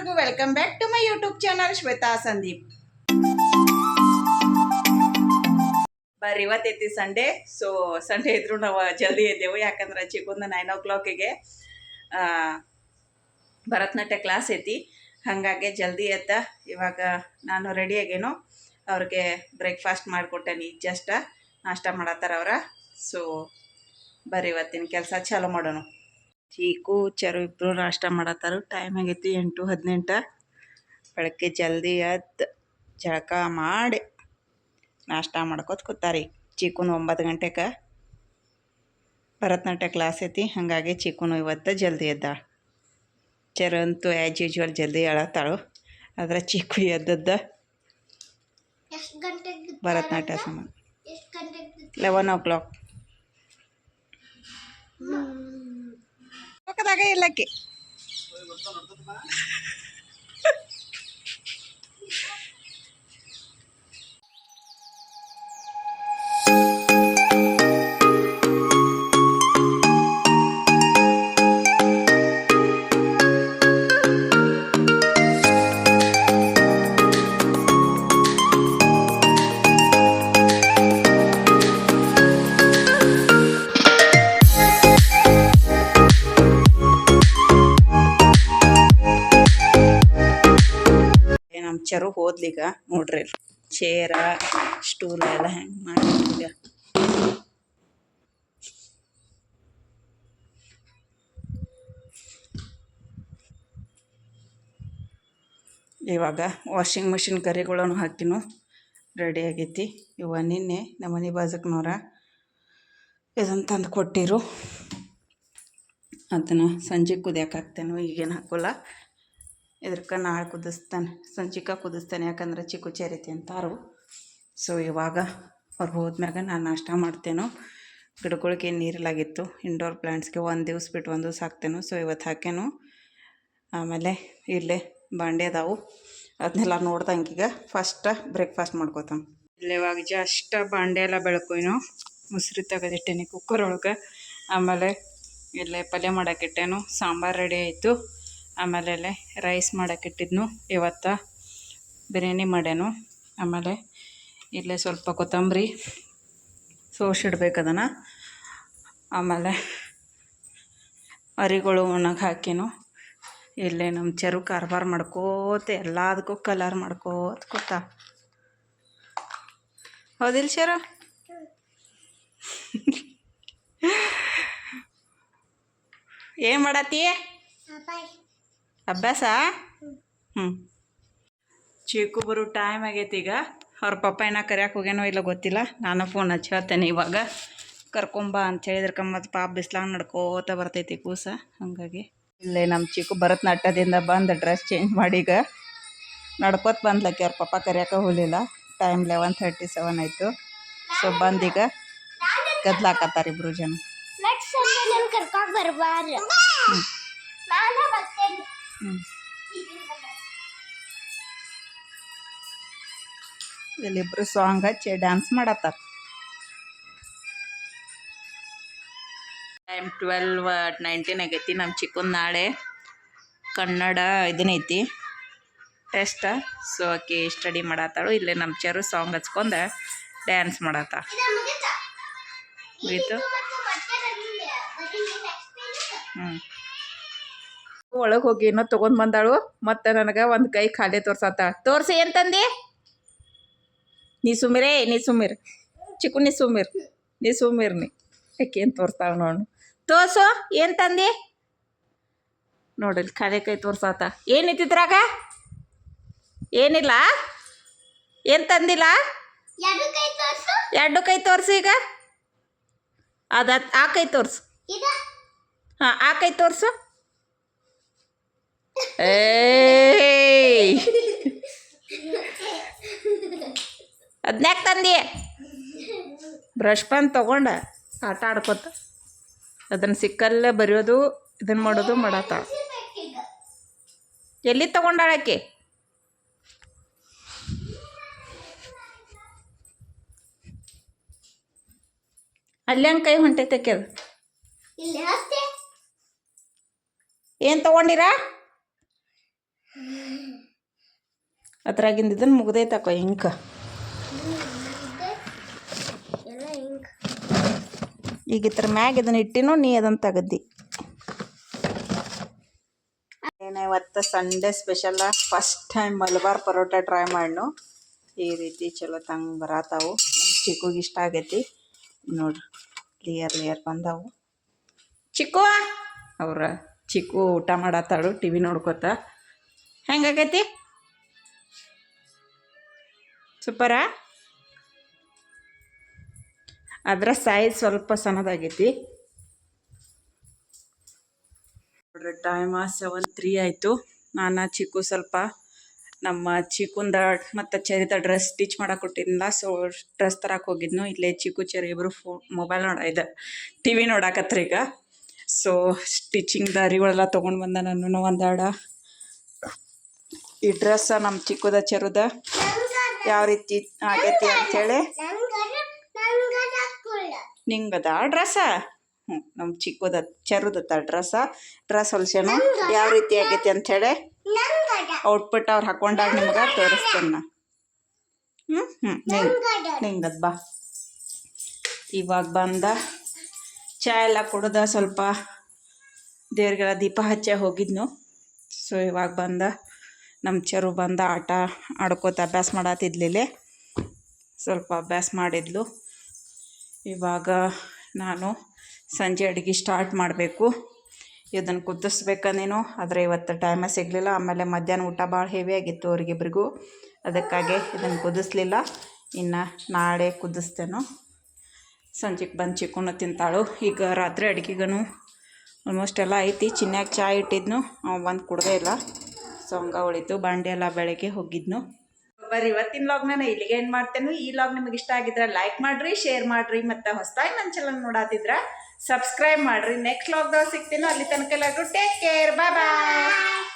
ಎಲ್ರಿಗೂ welcome back to my YouTube channel Shweta Sandeep. ಬರ್ರಿ ಇವತ್ತೈತಿ ಸಂಡೇ. ಸೊ ಸಂಡೇ ಇದ್ರು ನಾವು ಜಲ್ದಿ ಇದ್ದೇವೆ, ಯಾಕಂದ್ರೆ ಚಿಕ್ಕಂದು 9 o'clock ಭರತನಾಟ್ಯ ಕ್ಲಾಸ್ ಐತಿ. ಹಾಗಾಗಿ ಜಲ್ದಿ ಎದ್ದ ಇವಾಗ ನಾನು ರೆಡಿ ಆಗೇನು. ಅವ್ರಿಗೆ ಬ್ರೇಕ್ಫಾಸ್ಟ್ ಮಾಡಿಕೊಟ್ಟೇನಿ, ಜಸ್ಟ್ ನಾಷ್ಟ ಮಾಡತ್ತಾರ ಅವ್ರ. ಸೊ ಬರ್ರಿ ಇವತ್ತಿನ ಕೆಲಸ ಚಾಲೂ ಮಾಡೋಣ. ಚೀಕು ಚರು ಇಬ್ಬರು ನಾಷ್ಟ ಮಾಡತ್ತಾರ. ಟೈಮ್ ಆಗೈತಿ 8:18. ಬೆಳಗ್ಗೆ ಜಲ್ದಿ ಎದ್ದು ಜಳಕ ಮಾಡಿ ನಾಷ್ಟ ಮಾಡ್ಕೊತ ಕೂತಾರಿ. ಚೀಕುನು 9 ಗಂಟೆಗೆ ಭರತನಾಟ್ಯ ಕ್ಲಾಸ್ ಐತಿ, ಹಾಗಾಗಿ ಚೀಕುನು ಇವತ್ತು ಜಲ್ದಿ ಎದ್ದ. ಚರು ಅಂತೂ ಆ್ಯಸ್ ಯೂಶ್ವಲ್ ಜಲ್ದಿ ಹೇಳತ್ತಾಳು. ಆದರೆ ಚೀಕು ಎದ್ದದ್ದ ಭರತನಾಟ್ಯ ಸಂಬಂಧ 11 o'clock. ಪಕ್ಕದಾಗ ಇಲ್ಲಕ್ಕೆ ಚರು ಹೋದ್ಲೀಗ. ನೋಡ್ರಿ ಚೇರ ಸ್ಟೂಲ್ ಎಲ್ಲ ಹೆಂಗೆ ಮಾಡಿ ಇವಾಗ ವಾಷಿಂಗ್ ಮಿಷಿನ್ ಕರಿಗಳನ್ನು ಹಾಕಿನೂ ರೆಡಿ ಆಗೈತಿ. ಇವ ನಿನ್ನೆ ನಮ್ಮ ಮನೆ ಬಾಜುಕ್ನವ್ರ ಇದನ್ನು ತಂದು ಕೊಟ್ಟಿರು. ಅದನ್ನು ಸಂಜೆ ಕುದಿಯಕ್ಕೆ ಹಾಕ್ತೇನೆ, ಈಗೇನು ಹಾಕೋಲ್ಲ. ಇದ್ರಕ್ಕೆ ನಾಳೆ ಕುದಿಸ್ತಾನೆ, ಸಂಜಿಕ ಕುದಿಸ್ತಾನೆ, ಯಾಕಂದ್ರೆ ಚಿಕ್ಕು ಚೇರೈತಿ ಅಂತಾರು. ಸೊ ಇವಾಗ ಅವ್ರು ಹೋದ್ಮ್ಯಾಗ ನಾನು ನಾಷ್ಟ ಮಾಡ್ತೇನೋ. ಗಿಡಗಳಿಗೆ ನೀರಿಲಾಗಿತ್ತು, ಇಂಡೋರ್ ಪ್ಲ್ಯಾಂಟ್ಸ್ಗೆ 1 ದಿವ್ಸ ಬಿಟ್ಟು 1 ದಿವ್ಸ ಹಾಕ್ತೇನೋ. ಸೊ ಇವತ್ತು ಹಾಕೇನು. ಆಮೇಲೆ ಇಲ್ಲೇ ಬಾಂಡೆ ಅದಾವು, ಅದನ್ನೆಲ್ಲ ನೋಡ್ದಂಗೀಗ ಫಸ್ಟ್ ಬ್ರೇಕ್ಫಾಸ್ಟ್ ಮಾಡ್ಕೋತಾನೆ. ಇಲ್ಲೇ ಇವಾಗ ಜಸ್ಟ್ ಬಾಂಡೆ ಎಲ್ಲ ಬೆಳ್ಕೊಯ್ನು, ಮುಸ್ರಿ ತೆಗೆದಿಟ್ಟೇನೆ ಕುಕ್ಕರ್ ಒಳಗೆ. ಆಮೇಲೆ ಇಲ್ಲೇ ಪಲ್ಯ ಮಾಡೋಕ್ಕಿಟ್ಟೇನು, ಸಾಂಬಾರು ರೆಡಿ ಆಯಿತು. ಆಮೇಲೆ ರೈಸ್ ಮಾಡೋಕ್ಕಿಟ್ಟಿದ್ನು. ಇವತ್ತು ಬಿರಿಯಾನಿ ಮಾಡ್ಯಾನು. ಆಮೇಲೆ ಇಲ್ಲೇ ಸ್ವಲ್ಪ ಕೊತ್ತಂಬರಿ ಸೋಸಿಡ್ಬೇಕದನ್ನು. ಆಮೇಲೆ ಅರಿಗಳು ಒಣಗಿ ಹಾಕಿನು. ಇಲ್ಲೇ ನಮ್ಮ ಚರು ಕಾರ್ಬಾರ್ ಮಾಡ್ಕೋತ ಎಲ್ಲದಕ್ಕೂ ಕಲರ್ ಮಾಡ್ಕೋತ ಕೂತ. ಹೌದಿಲ್ಲ ಚರು? ಏನು ಮಾಡತ್ತಿ? ಅಭ್ಯಾಸ. ಚೀಕು ಬರೋ ಟೈಮ್ ಆಗೈತಿ ಈಗ. ಅವ್ರ ಪಪ್ಪ ಏನೋ ಕರ್ಯಾಕೆ ಹೋಗ್ಯಾನೋ ಇಲ್ಲ ಗೊತ್ತಿಲ್ಲ. ನಾನು ಫೋನ್ ಹಚ್ಚಿ ಹೇಳ್ತೇನೆ ಇವಾಗ ಕರ್ಕೊಂಬ ಅಂತ ಹೇಳಿದ್ರೆ. ಮತ್ತು ಪಾಪ ಬಿಸ್ಲಾಗ ನಡ್ಕೋತ ಬರ್ತೈತಿ ಕೂಸ. ಹಾಗಾಗಿ ಇಲ್ಲೇ ನಮ್ಮ ಚೀಕು ಭರತನಾಟ್ಯದಿಂದ ಬಂದು ಡ್ರೆಸ್ ಚೇಂಜ್ ಮಾಡಿ ಈಗ ನಡ್ಕೋತ ಬಂದ್ಲಕ್ಕೆ. ಅವ್ರ ಪಪ್ಪ ಕರ್ಯಾಕೆ ಹೋಗಲಿಲ್ಲ. ಟೈಮ್ 11:37 ಆಯಿತು. ಸೊ ಬಂದೀಗ ಗದ್ಲಾಕತ್ತಾರೆ ಇಬ್ಬರು ಜನ. ಇಲ್ಲಿಬ್ರು ಸಾಂಗ್ ಹಚ್ಚಿ ಡ್ಯಾನ್ಸ್ ಮಾಡತ್ತಾರ. ಟೈಮ್ 12:19 ಆಗೈತಿ. ನಮ್ಮ ಚಿಕ್ಕನ್ ನಾಳೆ ಕನ್ನಡ ಇದನ್ನೈತಿ ಟೆಸ್ಟ್. ಸೊ ಆಕೆ ಸ್ಟಡಿ ಮಾಡತ್ತಾಳು. ಇಲ್ಲೇ ನಮ್ಮ ಚರು ಸಾಂಗ್ ಹಚ್ಕೊಂಡು ಡ್ಯಾನ್ಸ್ ಮಾಡತ್ತ. ಮುಗೀತು. ಒಳಗೆ ಹೋಗಿ ಏನೋ ತೊಗೊಂಡು ಬಂದಾಳು. ಮತ್ತು ನನಗೆ ಒಂದು ಕೈ ಖಾಲಿ ತೋರ್ಸತ್ತ. ತೋರಿಸಿ ಏನು ತಂದಿ? ನೀ ಸುಮಿರೇ, ನೀ ಸುಮಿರ್ ಚಿಕ್ಕು, ನೀ ಸುಮಿರ್, ನೀ ಸುಮಿರ್ನಿ. ಯಾಕೆ ಏನು ತೋರಿಸ್ತಾಳೆ ನೋಡು. ತೋರ್ಸು ಏನು ತಂದಿ ನೋಡಿಲ್ಲಿ. ಖಾಲಿ ಕೈ ತೋರ್ಸತ್ತ. ಏನಿತ್ತಿದ್ರಾಗ? ಏನಿಲ್ಲ. ಏನು ತಂದಿಲ್ಲ? 2 ಕೈ ತೋರಿಸಿ. ಈಗ ಆ ಕೈ ತೋರಿಸು. ಹಾಂ, ಆ ಕೈ ತೋರಿಸು. ಏಯ್, ಅದನ್ಯಾಕೆ ತಂದಿ? ಬ್ರಷ್ ಪೆನ್ ತೊಗೊಂಡ ಆಟ ಆಡ್ಕೊತ ಅದನ್ನು ಸಿಕ್ಕಲ್ಲೇ ಬರೆಯೋದು, ಇದನ್ನು ಮಾಡೋದು ಮಾಡತ್ತ. ಎಲ್ಲಿ ತೊಗೊಂಡಾಳಕ್ಕೆ? ಅಲ್ಲಿ ಹಂಗೆ ಕೈ ಹೊಂಟೈತಕ್ಕೆ. ಅದು ಏನು ತೊಗೊಂಡಿರಾ? ಅದ್ರಾಗಿಂದ ಇದನ್ನು ಮುಗ್ದೈತಕ್ಕ ಇಂಕ ಈಗ ಇದ್ರ ಮ್ಯಾಗ ಇದನ್ನು ಇಟ್ಟಿನೂ ನೀ ಅದನ್ನು ತೆಗದ್ದಿ. ಏನೇ ಇವತ್ತು ಸಂಡೇ ಸ್ಪೆಷಲ್ಲ. First time Malabar parotta try ಮಾಡ್ನು. ಈ ರೀತಿ ಚಲೋ ತಂಗ ಬರತ್ತಾವು. ನಮ್ಮ ಚಿಕ್ಕುಗೆ ಇಷ್ಟ ಆಗೈತಿ ನೋಡ್ರಿ. ಲೇಯರ್ ಬಂದಾವು. ಚಿಕ್ಕು ಅವ್ರ ಚಿಕ್ಕು ಊಟ ಮಾಡತ್ತಾಳು ಟಿ ವಿ ನೋಡ್ಕೊತ. ಹೆಂಗಾಗೈತಿ? ಸೂಪರಾ? ಅದರ ಸೈಜ್ ಸ್ವಲ್ಪ ಸಣ್ಣದಾಗೈತಿ. ನೋಡ್ರಿ ಟೈಮ್ 7:03 ಆಯಿತು. ನಾನು ಚಿಕ್ಕು ಸ್ವಲ್ಪ ನಮ್ಮ ಚಿಕ್ಕುಂದ ಮತ್ತು ಚರಿತ ಡ್ರೆಸ್ ಸ್ಟಿಚ್ ಮಾಡಕ್ಕೆ ಕೊಟ್ಟಿದ್ನಲ್ಲ, ಸೊ ಡ್ರೆಸ್ ತರಕ್ಕೆ ಹೋಗಿದ್ನು. ಇಲ್ಲೇ ಚಿಕ್ಕು ಚರಿ ಇಬ್ಬರು ಮೊಬೈಲ್ ಟಿ ವಿ ನೋಡಾಕತ್ರಿ ಈಗ. ಸೊ ಸ್ಟಿಚಿಂಗ್ದ ಅರಿಗಳೆಲ್ಲ ತೊಗೊಂಡು ಬಂದ. ನಾನು ಒಂದೆರಡು ಈ ಡ್ರೆಸ್ ನಮ್ಮ ಚಿಕ್ಕುದ ಚರುದ ಯಾವ ರೀತಿ ಆಗೈತಿ ಅಂಥೇಳಿ. ನಿಂಗದ ಡ್ರೆಸ್ಸ? ನಮ್ಮ ಚಿಕ್ಕುದ ಚರುದತ್ತ ಡ್ರೆಸ್ ಹೊಲ್ಸೇನು ಯಾವ ರೀತಿ ಆಗೈತಿ ಅಂಥೇಳಿ ಔಟ್ಪುಟ್ ಅವ್ರು ಹಾಕೊಂಡಾಗ ನಿಮ್ಗೆ ತೋರಿಸ್ತೇನೆ. ನಿಂಗದ ಬಾ. ಇವಾಗ ಬಂದ ಚಾ ಎಲ್ಲ ಕುಡ್ದ ಸ್ವಲ್ಪ ದೇವ್ರಿಗೆಲ್ಲ ದೀಪ ಹಚ್ಚೆ ಹೋಗಿದ್ನು. ಸೊ ಇವಾಗ ಬಂದ ನಮ್ಮ ಚರು ಬಂದ ಆಟ ಆಡ್ಕೋತ ಅಭ್ಯಾಸ ಮಾಡತ್ತಿದ್ಲಿಲ್ಲೇ ಸ್ವಲ್ಪ ಅಭ್ಯಾಸ ಮಾಡಿದ್ಲು. ಇವಾಗ ನಾನು ಸಂಜೆ ಅಡುಗೆ ಸ್ಟಾರ್ಟ್ ಮಾಡಬೇಕು. ಇದನ್ನು ಕುದಿಸ್ಬೇಕಂದೇನು, ಆದರೆ ಇವತ್ತು ಟೈಮ ಸಿಗಲಿಲ್ಲ. ಆಮೇಲೆ ಮಧ್ಯಾಹ್ನ ಊಟ ಭಾಳ ಹೆವಿ ಆಗಿತ್ತು ಅವ್ರಿಗಿಬ್ರಿಗೂ, ಅದಕ್ಕಾಗಿ ಇದನ್ನು ಕುದಿಸ್ಲಿಲ್ಲ. ಇನ್ನು ನಾಳೆ ಕುದಿಸ್ತೇನೋ. ಸಂಜೆಗೆ ಬಂದು ಚಿಕ್ಕುನು ತಿಂತಾಳು. ಈಗ ರಾತ್ರಿ ಅಡುಗೆಗೂ ಆಲ್ಮೋಸ್ಟ್ ಎಲ್ಲ ಐತಿ. ಚಿನ್ಯಾಗ ಚಾ ಇಟ್ಟಿದ್ನು, ಅವ ಬಂದು ಕುಡ್ದೇ ಇಲ್ಲ. ಸೊ ಹಂಗೆ ಉಳಿತು. ಬಾಂಡೆ ಎಲ್ಲ ಬೆಳಗ್ಗೆ ಹೋಗಿದ್ನು. ಬರ್ರಿ ಇವತ್ತಿನ ಲಾಗ್ ನಾನು ಇಲ್ಲಿಗೆ ಏನು ಮಾಡ್ತೇನೆ. ಈ ಲಾಗ್ ನಿಮಗೆ ಇಷ್ಟ ಆಗಿದ್ರೆ ಲೈಕ್ ಮಾಡಿರಿ, ಶೇರ್ ಮಾಡಿರಿ, ಮತ್ತು ಹೊಸದಾಗಿ ನನ್ನ ಚಾನಲ್ ನೋಡಾತಿದ್ರೆ ಸಬ್ಸ್ಕ್ರೈಬ್ ಮಾಡಿರಿ. ನೆಕ್ಸ್ಟ್ ಲಾಗ್ದಾಗ ಸಿಗ್ತೀನಿ. ಅಲ್ಲಿ ತನಕ ಎಲ್ಲರಿಗೂ ಟೇಕ್ ಕೇರ್, ಬಾಯ್ ಬಾಯ್.